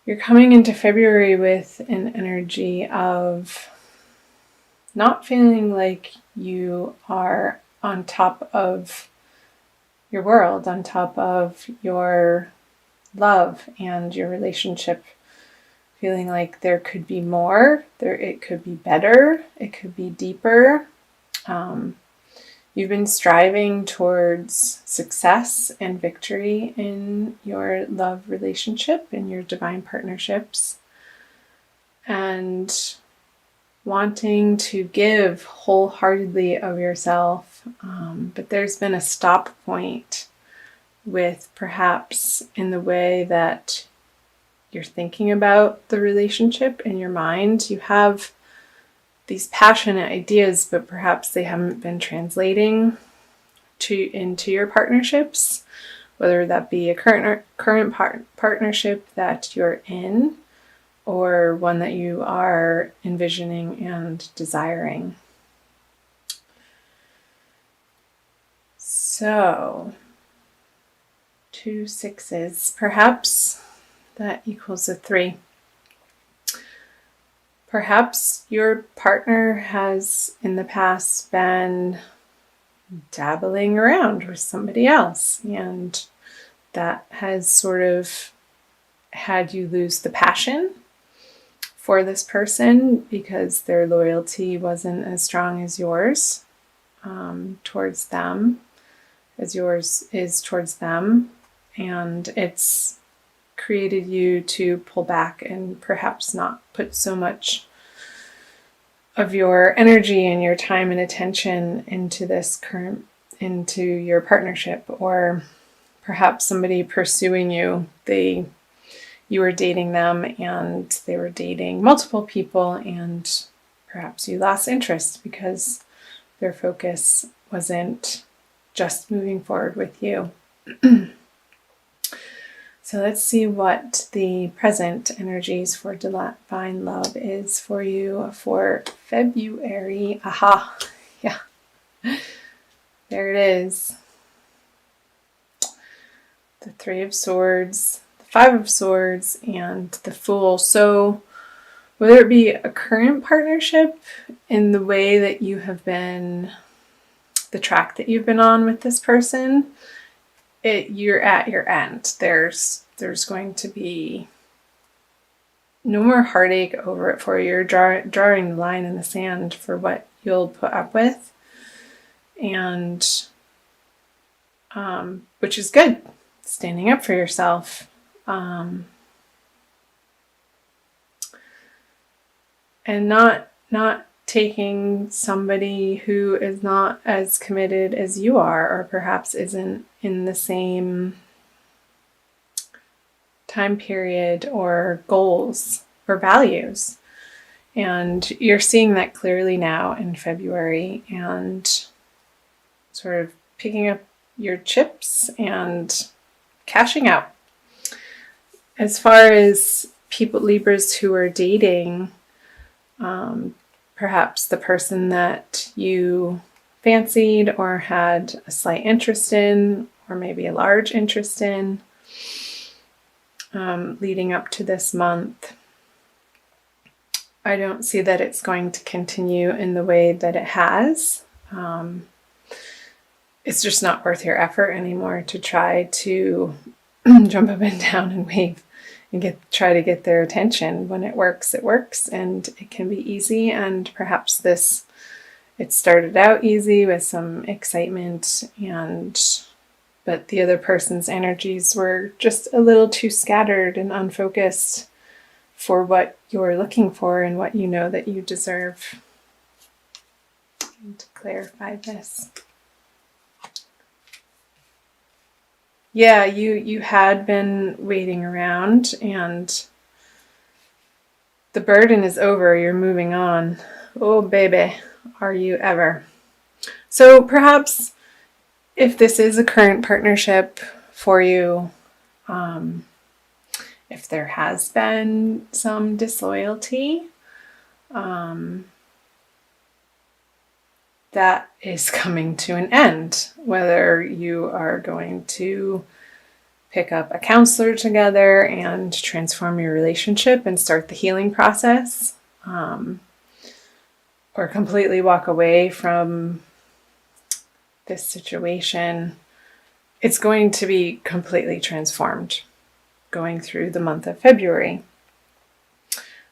You're coming into February with an energy of not feeling like you are on top of your world, on top of your love and your relationship, feeling like there could be more, it could be better, it could be deeper. You've been striving towards success and victory in your love relationship, in your divine partnerships, and wanting to give wholeheartedly of yourself. But there's been a stop point with perhaps in the way that you're thinking about the relationship in your mind. You have these passionate ideas, but perhaps they haven't been translating into your partnerships, whether that be a current partnership that you're in or one that you are envisioning and desiring. So 2 6s, perhaps that equals a 3. Perhaps your partner has in the past been dabbling around with somebody else, and that has sort of had you lose the passion for this person because their loyalty wasn't as strong as yours towards them, as yours is towards them, and it's created you to pull back and perhaps not put so much of your energy and your time and attention into your partnership. Or perhaps somebody pursuing you, you were dating them and they were dating multiple people, and perhaps you lost interest because their focus wasn't just moving forward with you. So let's see what the present energies for divine love is for you for February. Aha, yeah, there it is. The 3 of Swords, the 5 of Swords, and the Fool. So whether it be a current partnership in the way that you have been, the track that you've been on with this person, you're at your end. There's going to be no more heartache over it for you. You're drawing the line in the sand for what you'll put up with, and which is good. Standing up for yourself. And not taking somebody who is not as committed as you are, or perhaps isn't in the same time period or goals or values. And you're seeing that clearly now in February, and sort of picking up your chips and cashing out. As far as Libras who are dating, perhaps the person that you fancied or had a slight interest in, or maybe a large interest in, leading up to this month, I don't see that it's going to continue in the way that it has. It's just not worth your effort anymore to try to jump up and down and wave and try to get their attention. When it works, and it can be easy. And perhaps it started out easy with some excitement, but the other person's energies were just a little too scattered and unfocused for what you're looking for and what you know that you deserve. And to clarify this. Yeah, you had been waiting around, and the burden is over. You're moving on. Oh, baby, are you ever. So perhaps if this is a current partnership for you, if there has been some disloyalty, that is coming to an end. Whether you are going to pick up a counselor together and transform your relationship and start the healing process, or completely walk away from this situation, it's going to be completely transformed going through the month of February,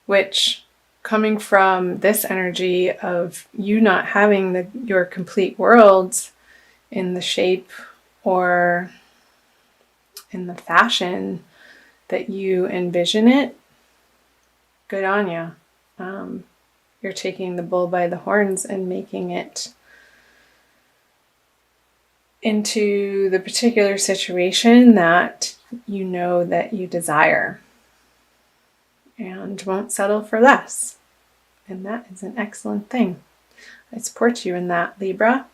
which, coming from this energy of you not having your complete world in the shape or in the fashion that you envision it, good on you. You're taking the bull by the horns and making it into the particular situation that you know that you desire, and won't settle for less. And that is an excellent thing. I support you in that, Libra.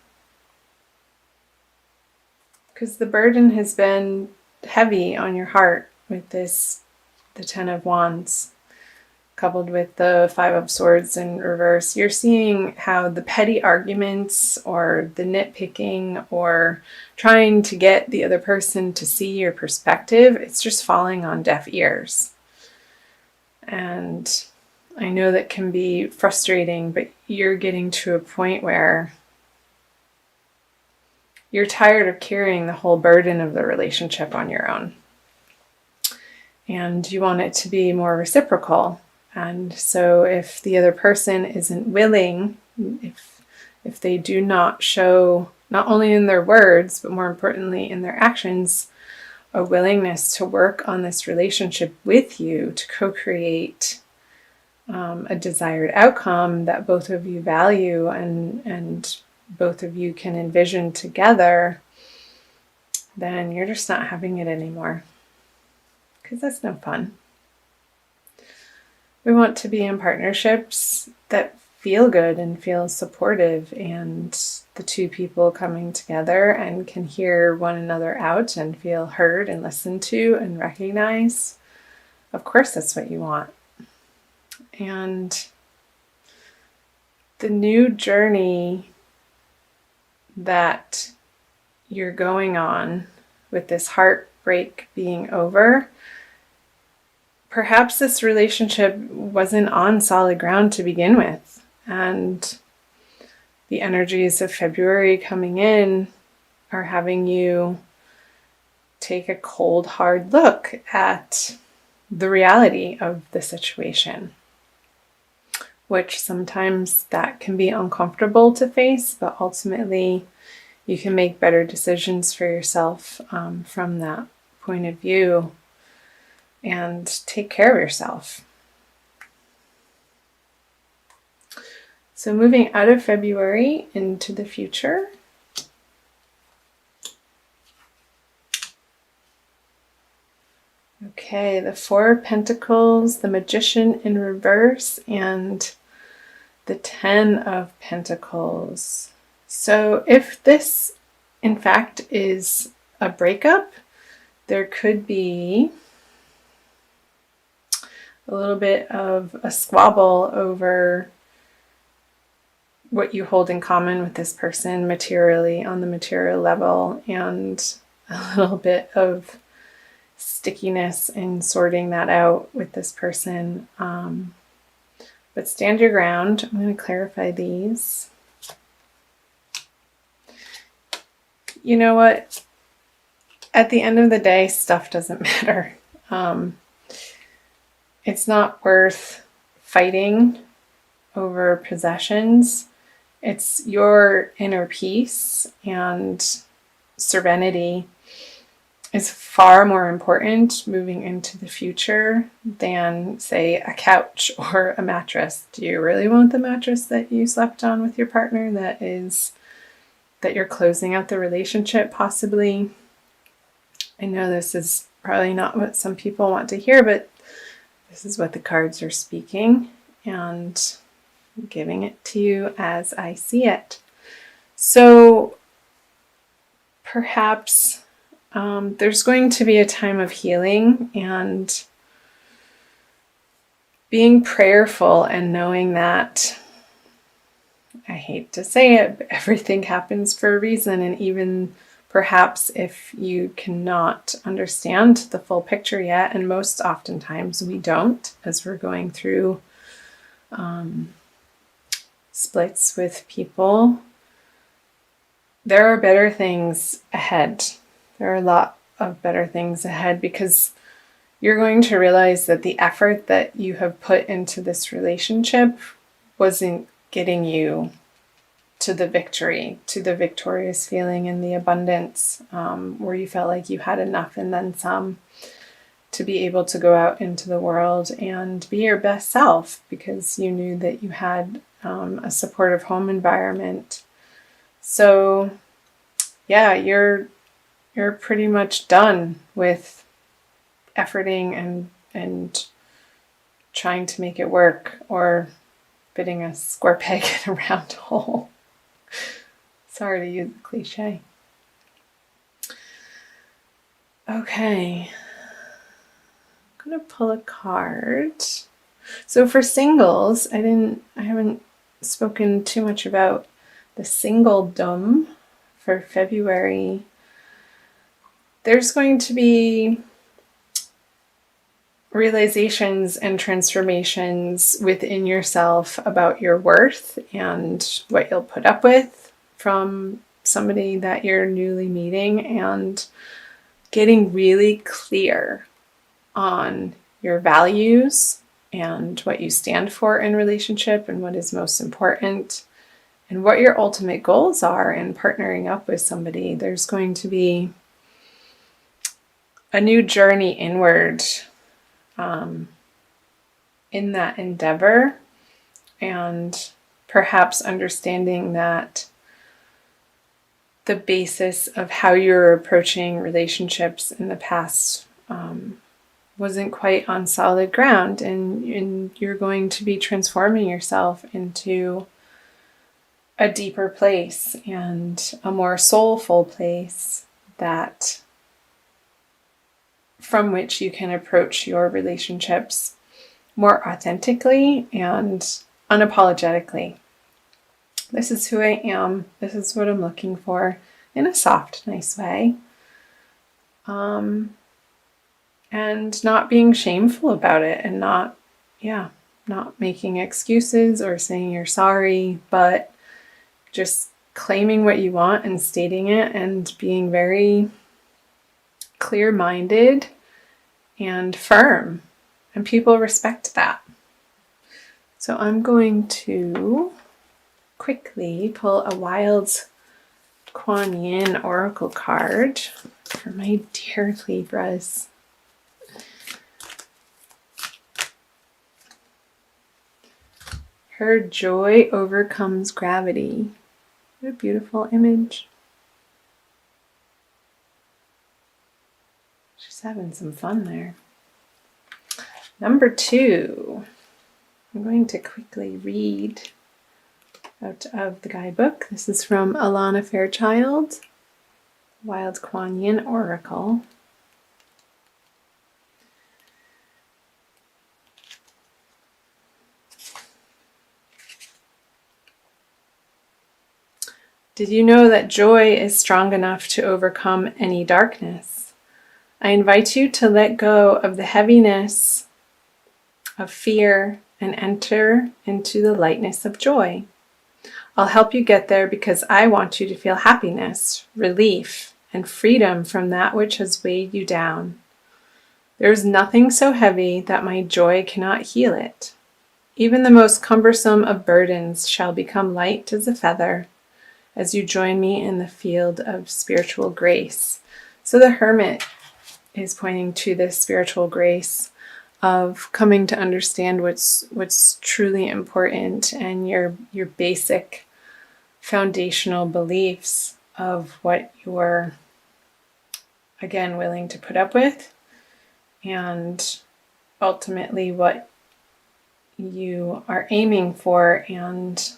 Because the burden has been heavy on your heart with the Ten of Wands, coupled with the Five of Swords in reverse. You're seeing how the petty arguments or the nitpicking or trying to get the other person to see your perspective, it's just falling on deaf ears. And I know that can be frustrating, but you're getting to a point where you're tired of carrying the whole burden of the relationship on your own. And you want it to be more reciprocal. And so if the other person isn't willing, if they do not show, not only in their words, but more importantly in their actions, a willingness to work on this relationship with you to co-create a desired outcome that both of you value and both of you can envision together, then you're just not having it anymore. Because that's no fun. We want to be in partnerships that feel good and feel supportive, and the two people coming together and can hear one another out and feel heard and listened to and recognized. Of course, that's what you want. And the new journey that you're going on with this heartbreak being over, perhaps this relationship wasn't on solid ground to begin with. And the energies of February coming in are having you take a cold, hard look at the reality of the situation, which sometimes that can be uncomfortable to face, but ultimately you can make better decisions for yourself from that point of view and take care of yourself. So moving out of February into the future. Okay, the Four of Pentacles, the Magician in reverse, and the Ten of Pentacles. So if this, in fact, is a breakup, there could be a little bit of a squabble over what you hold in common with this person materially, on the material level, and a little bit of stickiness in sorting that out with this person. But stand your ground. I'm going to clarify these. You know what? At the end of the day, stuff doesn't matter. It's not worth fighting over possessions. It's your inner peace and serenity is far more important moving into the future than, say, a couch or a mattress. Do you really want the mattress that you slept on with your partner that you're closing out the relationship possibly? I know this is probably not what some people want to hear, but this is what the cards are speaking, and I'm giving it to you as I see it. So perhaps there's going to be a time of healing and being prayerful and knowing that, I hate to say it, but everything happens for a reason, and even perhaps if you cannot understand the full picture yet, and most oftentimes we don't as we're going through splits with people, there are better things ahead. There are a lot of better things ahead, because you're going to realize that the effort that you have put into this relationship wasn't getting you to the victory, to the victorious feeling and the abundance, where you felt like you had enough and then some to be able to go out into the world and be your best self, because you knew that you had a supportive home environment. So yeah, you're pretty much done with efforting and trying to make it work, or fitting a square peg in a round hole. Sorry to use the cliche. Okay. I'm going to pull a card. So for singles, I haven't spoken too much about the singledom for February. There's going to be realizations and transformations within yourself about your worth and what you'll put up with from somebody that you're newly meeting, and getting really clear on your values and what you stand for in relationship and what is most important and what your ultimate goals are in partnering up with somebody. There's going to be a new journey inward in that endeavor, and perhaps understanding that the basis of how you're approaching relationships in the past wasn't quite on solid ground, and you're going to be transforming yourself into a deeper place and a more soulful place that from which you can approach your relationships more authentically and unapologetically. This is who I am. This is what I'm looking for, in a soft, nice way. And not being shameful about it, and not making excuses or saying you're sorry, but just claiming what you want and stating it, and being very clear-minded and firm. And people respect that. So I'm going to quickly pull a Wild Kuan Yin Oracle card for my dear Libras. Her joy overcomes gravity. What a beautiful image. She's having some fun there. Number 2. I'm going to quickly read out of the guidebook. This is from Alana Fairchild, Wild Kuan Yin Oracle. Did you know that joy is strong enough to overcome any darkness? I invite you to let go of the heaviness of fear and enter into the lightness of joy. I'll help you get there because I want you to feel happiness, relief, and freedom from that which has weighed you down. There is nothing so heavy that my joy cannot heal it. Even the most cumbersome of burdens shall become light as a feather as you join me in the field of spiritual grace. So the Hermit is pointing to this spiritual grace of coming to understand what's truly important, and your basic foundational beliefs of what you're, again, willing to put up with, and ultimately what you are aiming for, and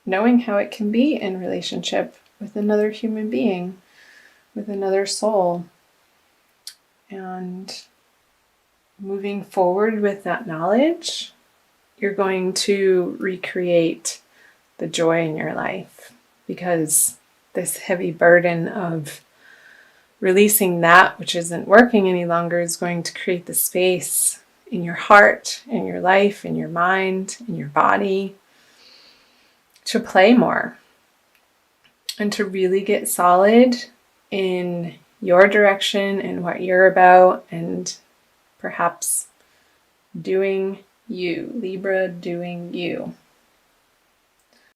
knowing how it can be in relationship with another human being, with another soul, and moving forward with that knowledge, you're going to recreate the joy in your life, because this heavy burden of releasing that which isn't working any longer is going to create the space in your heart, in your life, in your mind, in your body to play more and to really get solid in your direction and what you're about, and perhaps doing you, Libra, doing you.